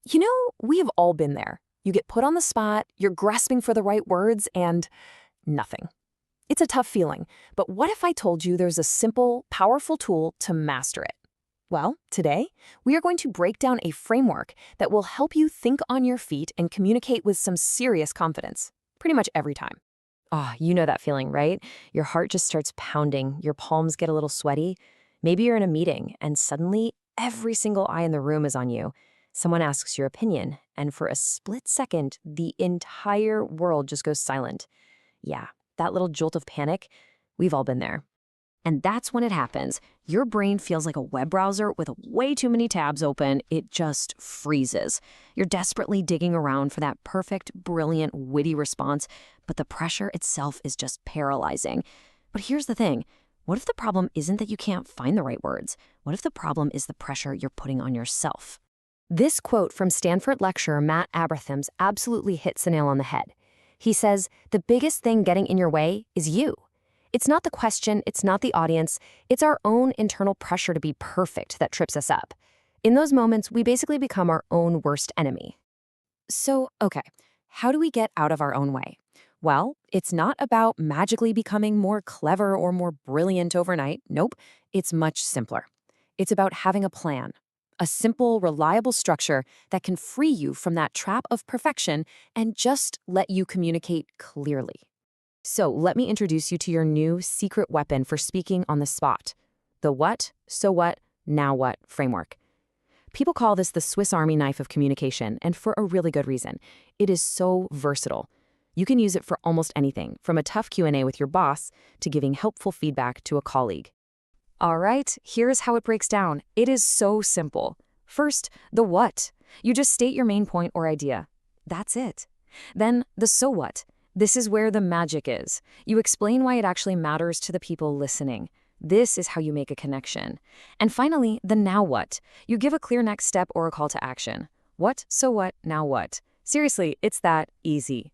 We have all been there. You get put on the spot, you're grasping for the right words, and nothing. It's a tough feeling, but what if I told you there's a simple, powerful tool to master it? Well, today, we are going to break down a framework that will help you think on your feet and communicate with some serious confidence, pretty much every time. Oh, you know that feeling, right? Your heart just starts pounding, your palms get a little sweaty. Maybe you're in a meeting and suddenly every single eye in the room is on you. Someone asks your opinion, and for a split second, the entire world just goes silent. Yeah, that little jolt of panic, we've all been there. And that's when it happens. Your brain feels like a web browser with way too many tabs open. It just freezes. You're desperately digging around for that perfect, brilliant, witty response, but the pressure itself is just paralyzing. But here's the thing. What if the problem isn't that you can't find the right words? What if the problem is the pressure you're putting on yourself? This quote from Stanford lecturer Matt Abraham's absolutely hits the nail on the head. He says, "The biggest thing getting in your way is you." It's not the question, it's not the audience, it's our own internal pressure to be perfect that trips us up. In those moments, we basically become our own worst enemy. So, okay, how do we get out of our own way? Well, it's not about magically becoming more clever or more brilliant overnight. Nope, it's much simpler. It's about having a plan, a simple, reliable structure that can free you from that trap of perfection and just let you communicate clearly. So let me introduce you to your new secret weapon for speaking on the spot, the what, so what, now what framework. People call this the Swiss Army knife of communication, and for a really good reason. It is so versatile. You can use it for almost anything, from a tough Q&A with your boss to giving helpful feedback to a colleague. All right, here's how it breaks down. It is so simple. First, the what. You just state your main point or idea. That's it. Then the so what. This is where the magic is. You explain why it actually matters to the people listening. This is how you make a connection. And finally, the now what. You give a clear next step or a call to action. What, so what, now what. Seriously, it's that easy.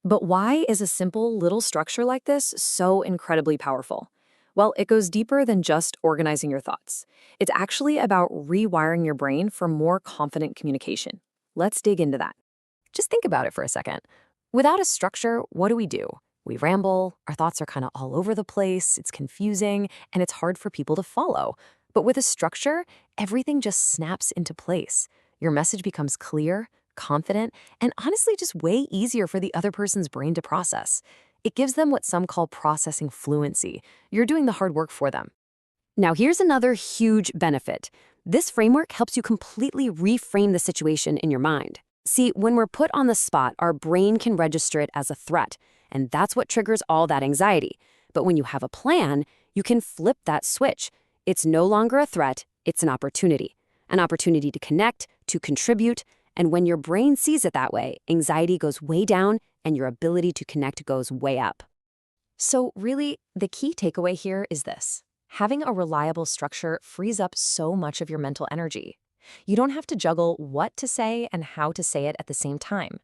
But why is a simple little structure like this so incredibly powerful? Well, it goes deeper than just organizing your thoughts. It's actually about rewiring your brain for more confident communication. Let's dig into that. Just think about it for a second. Without a structure, what do? We ramble, our thoughts are kind of all over the place, it's confusing, and it's hard for people to follow. But with a structure, everything just snaps into place. Your message becomes clear, confident, and honestly just way easier for the other person's brain to process. It gives them what some call processing fluency. You're doing the hard work for them. Now, here's another huge benefit. This framework helps you completely reframe the situation in your mind. See, when we're put on the spot, our brain can register it as a threat, and that's what triggers all that anxiety. But when you have a plan, you can flip that switch. It's no longer a threat, it's an opportunity to connect, to contribute, and when your brain sees it that way, anxiety goes way down and your ability to connect goes way up. So really, the key takeaway here is this. Having a reliable structure frees up so much of your mental energy. You don't have to juggle what to say and how to say it at the same time.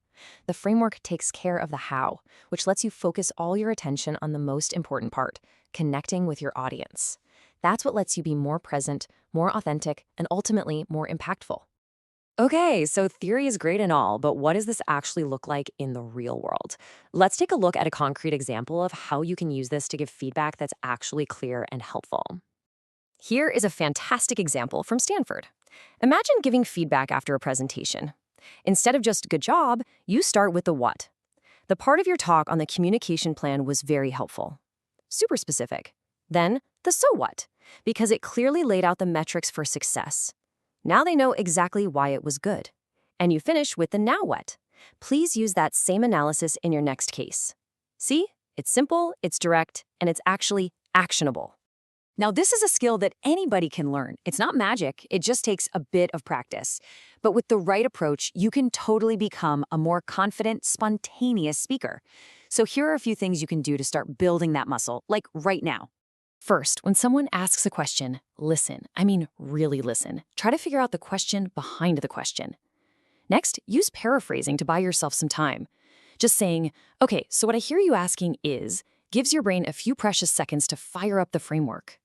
The framework takes care of the how, which lets you focus all your attention on the most important part, connecting with your audience. That's what lets you be more present, more authentic, and ultimately more impactful. Okay, so theory is great and all, but what does this actually look like in the real world? Let's take a look at a concrete example of how you can use this to give feedback that's actually clear and helpful. Here is a fantastic example from Stanford. Imagine giving feedback after a presentation. Instead of just good job, you start with the what. The part of your talk on the communication plan was very helpful. Super specific. Then the so what, because it clearly laid out the metrics for success. Now they know exactly why it was good. And you finish with the now what. Please use that same analysis in your next case. See? It's simple, it's direct, and it's actually actionable. Now, this is a skill that anybody can learn. It's not magic, it just takes a bit of practice. But with the right approach, you can totally become a more confident, spontaneous speaker. So here are a few things you can do to start building that muscle, like right now. First, when someone asks a question, listen. I mean, really listen. Try to figure out the question behind the question. Next, use paraphrasing to buy yourself some time. Just saying, okay, so what I hear you asking is, gives your brain a few precious seconds to fire up the framework.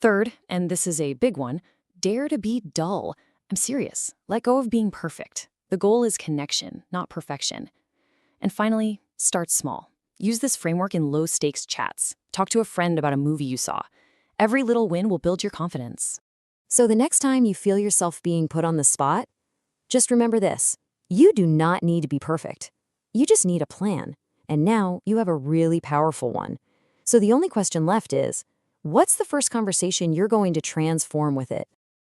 Third, and this is a big one, dare to be dull. I'm serious. Let go of being perfect. The goal is connection, not perfection. And finally, start small. Use this framework in low-stakes chats. Talk to a friend about a movie you saw. Every little win will build your confidence. So the next time you feel yourself being put on the spot, just remember this. You do not need to be perfect. You just need a plan. And now you have a really powerful one. So the only question left is, what's the first conversation you're going to transform with it?